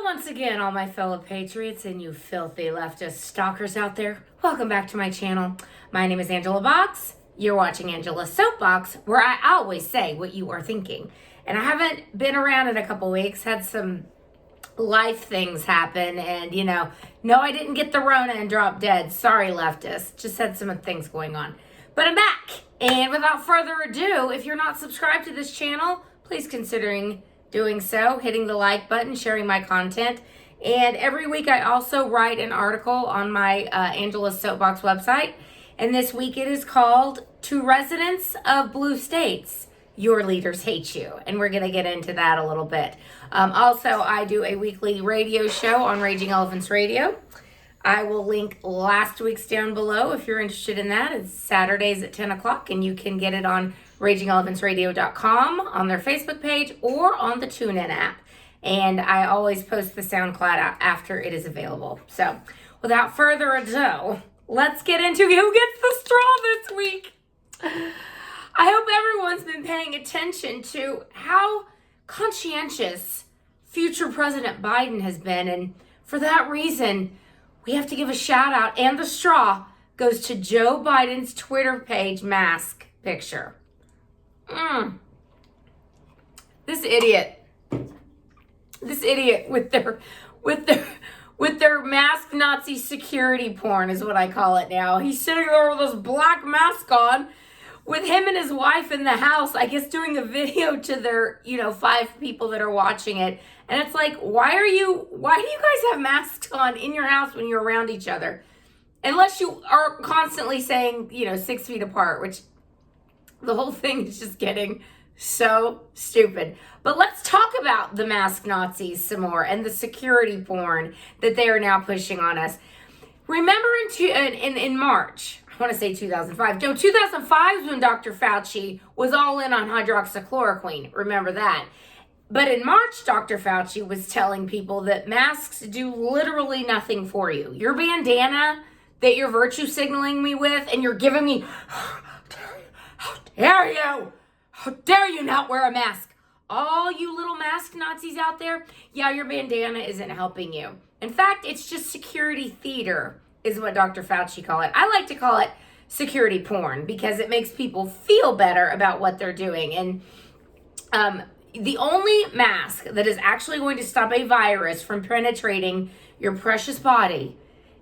once again, all my fellow patriots and you filthy leftist stalkers out there. Welcome back to my channel. My name is Angela Box. You're watching Angela's Soapbox, where I always say what you are thinking. And I haven't been around in a couple weeks, had some life things happen, and no, I didn't get the Rona and drop dead. Sorry, leftists. Just had some things going on. But I'm back. And without further ado, if you're not subscribed to this channel, please considering doing so, hitting the like button, sharing my content. And every week I also write an article on my Angela's Soapbox website. And this week it is called To Residents of Blue States, Your Leaders Hate You. And we're going to get into that a little bit. Also, I do a weekly radio show on Raging Elephants Radio. I will link last week's down below if you're interested in that. It's Saturdays at 10 o'clock, and you can get it on RagingElephantsRadio.com, on their Facebook page, or on the TuneIn app. And I always post the SoundCloud after it is available. So, without further ado, let's get into who gets the straw this week. I hope everyone's been paying attention to how conscientious future President Biden has been, and for that reason, we have to give a shout out, and the straw goes to Joe Biden's Twitter page mask picture. This idiot with their masked Nazi security porn is what I call it now. He's sitting there with this black mask on, with him and his wife in the house, I guess doing a video to their, 5 people that are watching it. And it's like, why do you guys have masks on in your house when you're around each other? Unless you are constantly saying, 6 feet apart, which the whole thing is just getting so stupid. But let's talk about the masked Nazis some more and the security porn that they are now pushing on us. Remember in March, I want to say 2005. No, 2005 is when Dr. Fauci was all in on hydroxychloroquine. Remember that. But in March, Dr. Fauci was telling people that masks do literally nothing for you. Your bandana that you're virtue signaling me with, and you're giving me, how dare you not wear a mask? All you little masked Nazis out there, yeah, your bandana isn't helping you. In fact, it's just security theater is what Dr. Fauci call it. I like to call it security porn because it makes people feel better about what they're doing. And the only mask that is actually going to stop a virus from penetrating your precious body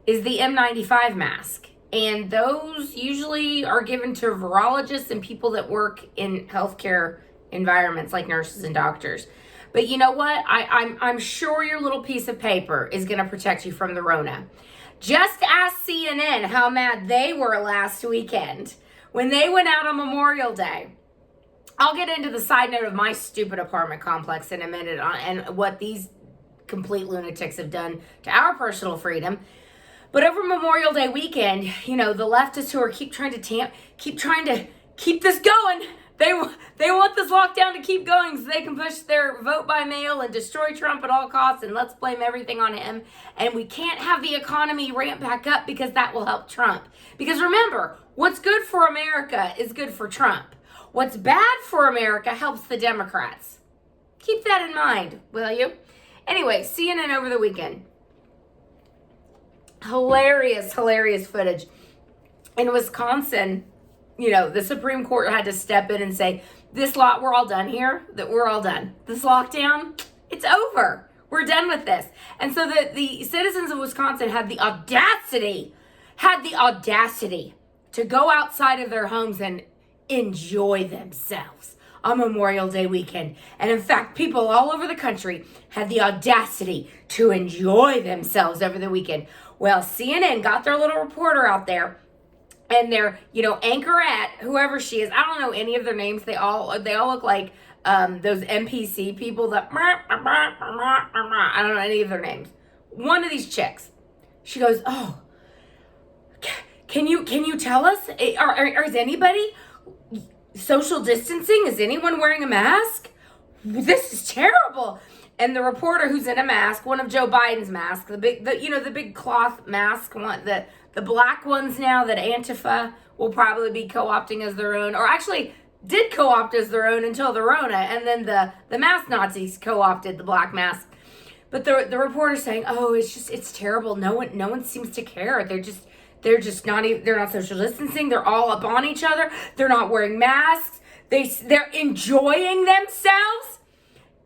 is the N95 mask. And those usually are given to virologists and people that work in healthcare environments like nurses and doctors. But you know what? I'm sure your little piece of paper is going to protect you from the Rona. Just ask CNN how mad they were last weekend when they went out on Memorial Day. I'll get into the side note of my stupid apartment complex in a minute and what these complete lunatics have done to our personal freedom. But over Memorial Day weekend, the leftists who are keep trying to keep this going. They want this lockdown to keep going so they can push their vote by mail and destroy Trump at all costs, and let's blame everything on him. And we can't have the economy ramp back up because that will help Trump. Because remember, what's good for America is good for Trump. What's bad for America helps the Democrats. Keep that in mind, will you? Anyway, CNN over the weekend. Hilarious footage. In Wisconsin, the Supreme Court had to step in and say, we're all done here, that we're all done. This lockdown, it's over. We're done with this. And so the citizens of Wisconsin had the audacity to go outside of their homes and enjoy themselves on Memorial Day weekend. And in fact, people all over the country had the audacity to enjoy themselves over the weekend. Well, CNN got their little reporter out there, and their, anchorette, whoever she is, I don't know any of their names. They all look like those NPC people that, I don't know any of their names. One of these chicks, she goes, oh, can you tell us, is anybody social distancing? Is anyone wearing a mask? This is terrible. And the reporter who's in a mask, one of Joe Biden's masks, the big cloth mask, the black ones now that Antifa will probably be co-opting as their own, or actually did co-opt as their own until the Rona, and then the mask Nazis co-opted the black mask. But the reporter's saying, oh, it's terrible. No one seems to care. They're just not even, they're not social distancing. They're all up on each other. They're not wearing masks. They're enjoying themselves.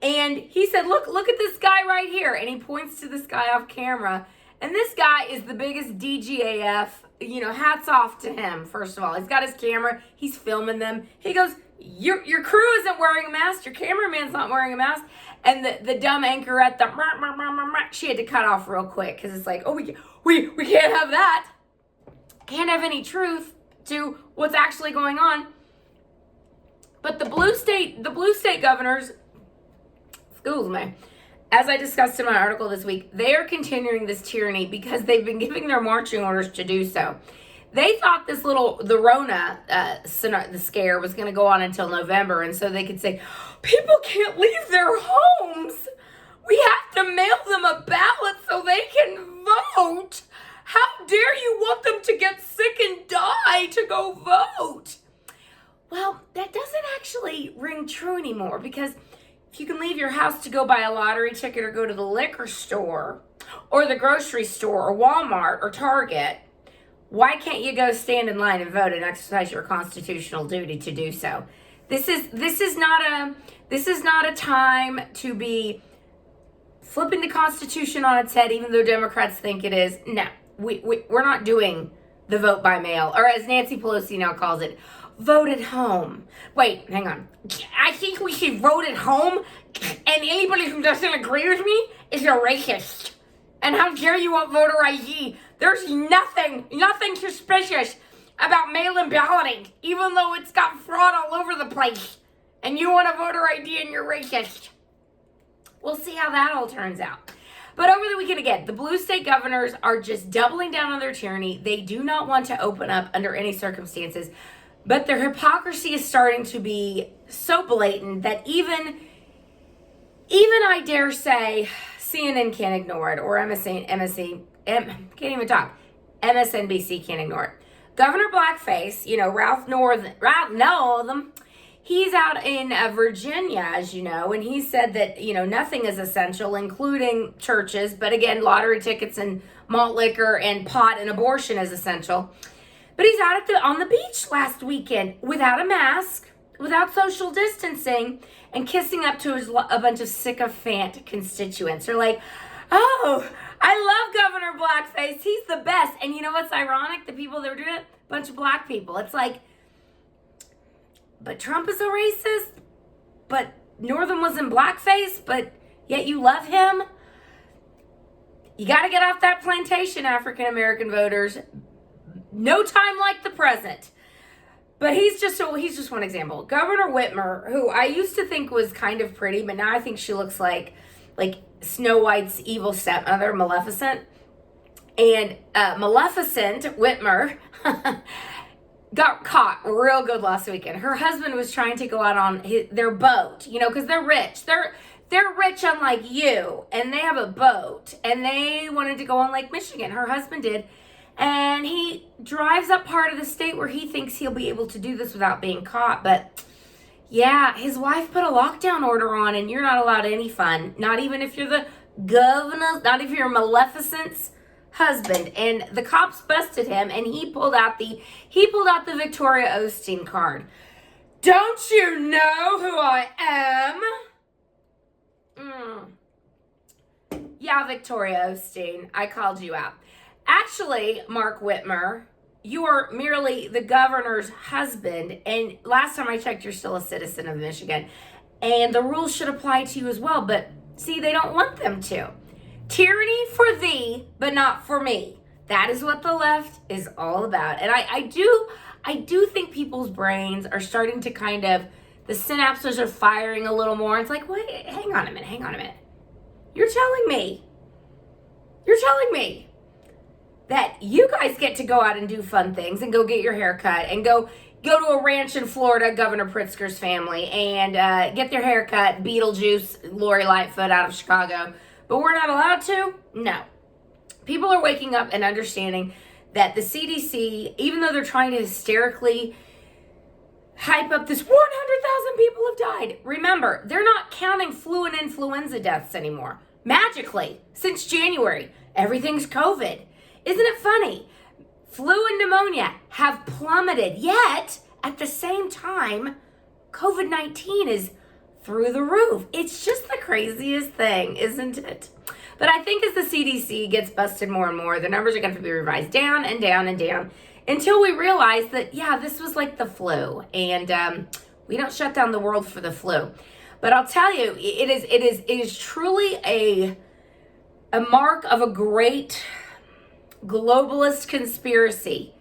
And he said, look at this guy right here. And he points to this guy off camera. And this guy is the biggest DGAF. Hats off to him, first of all. He's got his camera. He's filming them. He goes, your crew isn't wearing a mask. Your cameraman's not wearing a mask. And the dumb anchor at the, she had to cut off real quick because it's like, oh, we can't have that. Can't have any truth to what's actually going on. But the blue state governors, excuse me, as I discussed in my article this week, they are continuing this tyranny because they've been giving their marching orders to do so. They thought the Rona the scare was going to go on until November, and so they could say, people can't leave their homes. We have to mail them a ballot so they can vote. How dare you want them to get sick and die to go vote? Well, that doesn't actually ring true anymore, because if you can leave your house to go buy a lottery ticket or go to the liquor store or the grocery store or Walmart or Target, why can't you go stand in line and vote and exercise your constitutional duty to do so? This is not a time to be flipping the Constitution on its head, even though Democrats think it is. No, we're not doing the vote by mail, or as Nancy Pelosi now calls it, vote at home. Wait, hang on. I think we should vote at home, and anybody who doesn't agree with me is a racist. And how dare you want voter ID? There's nothing suspicious about mail-in balloting, even though it's got fraud all over the place. And you want a voter ID and you're racist. We'll see how that all turns out. But over the weekend, again, the blue state governors are just doubling down on their tyranny. They do not want to open up under any circumstances. But their hypocrisy is starting to be so blatant that even I dare say, CNN can't ignore it, or MSNBC can't ignore it. Governor Blackface, Ralph Northam, he's out in Virginia, as you know, and he said that, nothing is essential, including churches, but again, lottery tickets and malt liquor and pot and abortion is essential. But he's out on the beach last weekend without a mask, without social distancing, and kissing up to a bunch of sycophant constituents. They're like, oh, I love Governor Blackface. He's the best. And you know what's ironic? The people that were doing it, a bunch of black people. It's like, but Trump is a racist, but Northam was in blackface, but yet you love him. You got to get off that plantation, African-American voters. No time like the present. But he's just one example. Governor Whitmer, who I used to think was kind of pretty, but now I think she looks like Snow White's evil stepmother, Maleficent. And Maleficent, Whitmer, got caught real good last weekend. Her husband was trying to go out on their boat, because they're rich. They're rich unlike you, and they have a boat, and they wanted to go on Lake Michigan. Her husband did. And he drives up part of the state where he thinks he'll be able to do this without being caught. But yeah, his wife put a lockdown order on, and you're not allowed any fun. Not even if you're the governor, not if you're Maleficent's husband. And the cops busted him, and he pulled out the Victoria Osteen card. Don't you know who I am? Yeah, Victoria Osteen, I called you out. Actually, Mark Whitmer, you are merely the governor's husband, and last time I checked, you're still a citizen of Michigan, and the rules should apply to you as well, but see, they don't want them to. Tyranny for thee, but not for me. That is what the left is all about, and I do think people's brains are starting to the synapses are firing a little more. It's like, wait, hang on a minute. You're telling me that you guys get to go out and do fun things and go get your hair cut and go to a ranch in Florida, Governor Pritzker's family, and get their hair cut, Beetlejuice, Lori Lightfoot out of Chicago. But we're not allowed to? No. People are waking up and understanding that the CDC, even though they're trying to hysterically hype up this 100,000 people have died, remember, they're not counting flu and influenza deaths anymore. magically since January. Everything's COVID. Isn't it funny? Flu and pneumonia have plummeted, yet at the same time, COVID-19 is through the roof. It's just the craziest thing, isn't it? But I think as the CDC gets busted more and more, the numbers are going to be revised down and down and down until we realize that, yeah, this was like the flu, and we don't shut down the world for the flu. But I'll tell you, it is truly a mark of a great globalist conspiracy,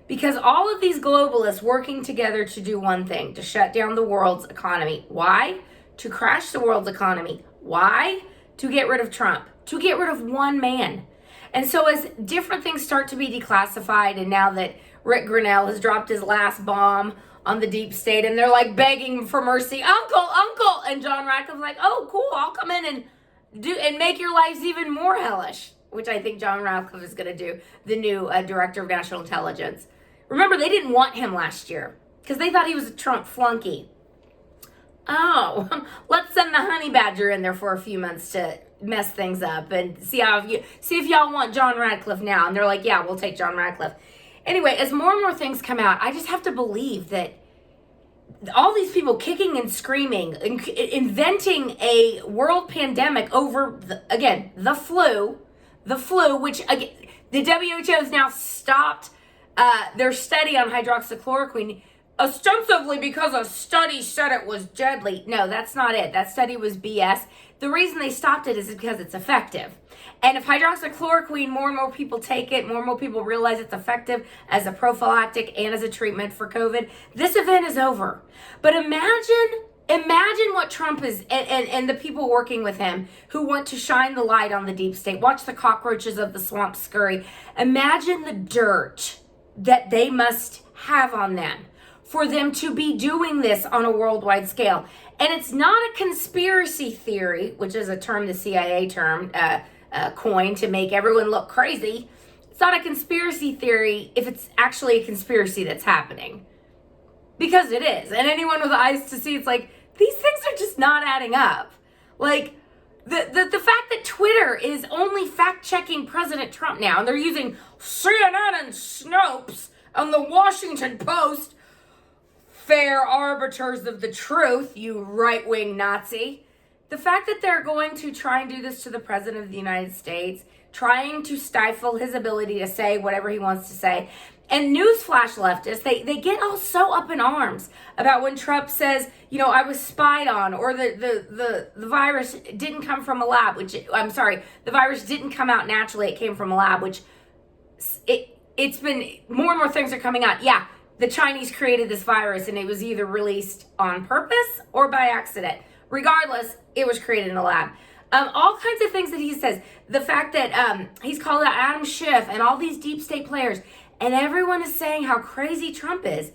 because all of these globalists working together to do one thing, to shut down the world's economy. Why? To crash the world's economy. Why? To get rid of Trump, to get rid of one man. And so as different things start to be declassified, and now that Rick Grinnell has dropped his last bomb on the deep state, and they're like begging for mercy, uncle, and John Radcliffe's like, oh, cool, I'll come in and make your lives even more hellish, which I think John Radcliffe is going to do, the new director of national intelligence. Remember, they didn't want him last year because they thought he was a Trump flunky. Oh, let's send the honey badger in there for a few months to mess things up and see if y'all want John Radcliffe now. And they're like, yeah, we'll take John Radcliffe. Anyway, as more and more things come out, I just have to believe that all these people kicking and screaming, inventing a world pandemic over, the flu, which, again, the WHO has now stopped their study on hydroxychloroquine, ostensibly because a study said it was deadly. No, that's not it. That study was BS. The reason they stopped it is because it's effective. And if hydroxychloroquine, more and more people take it, more and more people realize it's effective as a prophylactic and as a treatment for COVID, this event is over. But imagine what Trump is, and the people working with him who want to shine the light on the deep state. Watch the cockroaches of the swamp scurry. Imagine the dirt that they must have on them for them to be doing this on a worldwide scale. And it's not a conspiracy theory, which is a term the CIA coined to make everyone look crazy. It's not a conspiracy theory if it's actually a conspiracy that's happening. Because it is. And anyone with eyes to see, it's like, these things are just not adding up. Like, the fact that Twitter is only fact-checking President Trump now, and they're using CNN and Snopes and the Washington Post, fair arbiters of the truth, you right-wing Nazi. The fact that they're going to try and do this to the President of the United States, trying to stifle his ability to say whatever he wants to say. And newsflash leftists, they get all so up in arms about when Trump says, I was spied on, or the virus didn't come from a lab, the virus didn't come out naturally, it came from a lab, which it's been, more and more things are coming out. Yeah, the Chinese created this virus and it was either released on purpose or by accident. Regardless, it was created in a lab. All kinds of things that he says. The fact that he's called out Adam Schiff and all these deep state players, and everyone is saying how crazy Trump is.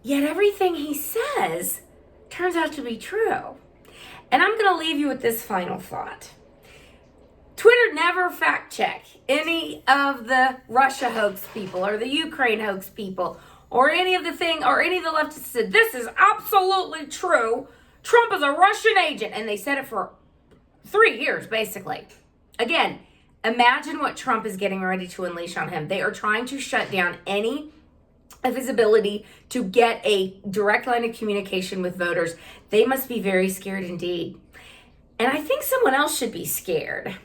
Yet everything he says turns out to be true. And I'm going to leave you with this final thought. Twitter never fact check any of the Russia hoax people or the Ukraine hoax people or any of the leftists said, this is absolutely true. Trump is a Russian agent. And they said it for 3 years, basically. Again, imagine what Trump is getting ready to unleash on him. They are trying to shut down any of his ability to get a direct line of communication with voters. They must be very scared indeed. And I think someone else should be scared.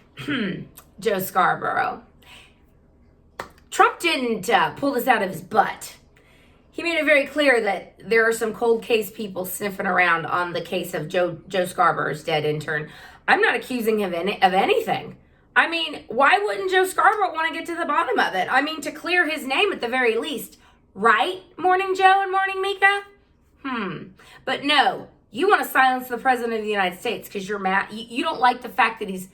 Joe Scarborough. Trump didn't pull this out of his butt. He made it very clear that there are some cold case people sniffing around on the case of Joe Scarborough's dead intern. I'm not accusing him of anything. I mean, why wouldn't Joe Scarborough want to get to the bottom of it? I mean, to clear his name at the very least. Right, Morning Joe and Morning Mika? But no, you want to silence the President of the United States because you're mad. You don't like the fact that he's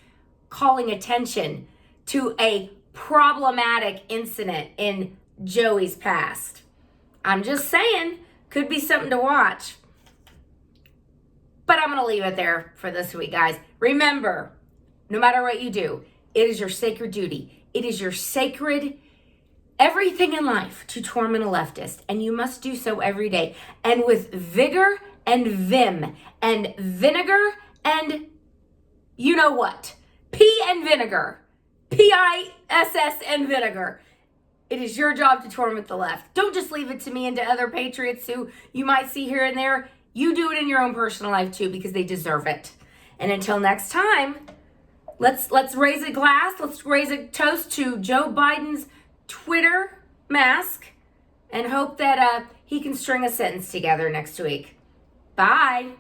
calling attention to a problematic incident in Joey's past. I'm just saying, could be something to watch. But I'm going to leave it there for this week, guys. Remember, no matter what you do, it is your sacred duty. It is your sacred everything in life to torment a leftist. And you must do so every day. And with vigor and vim and vinegar and you know what? Pea and vinegar. PISS and vinegar. It is your job to torment the left. Don't just leave it to me and to other patriots who you might see here and there. You do it in your own personal life too, because they deserve it. And until next time, let's raise a glass. Let's raise a toast to Joe Biden's Twitter mask and hope that he can string a sentence together next week. Bye.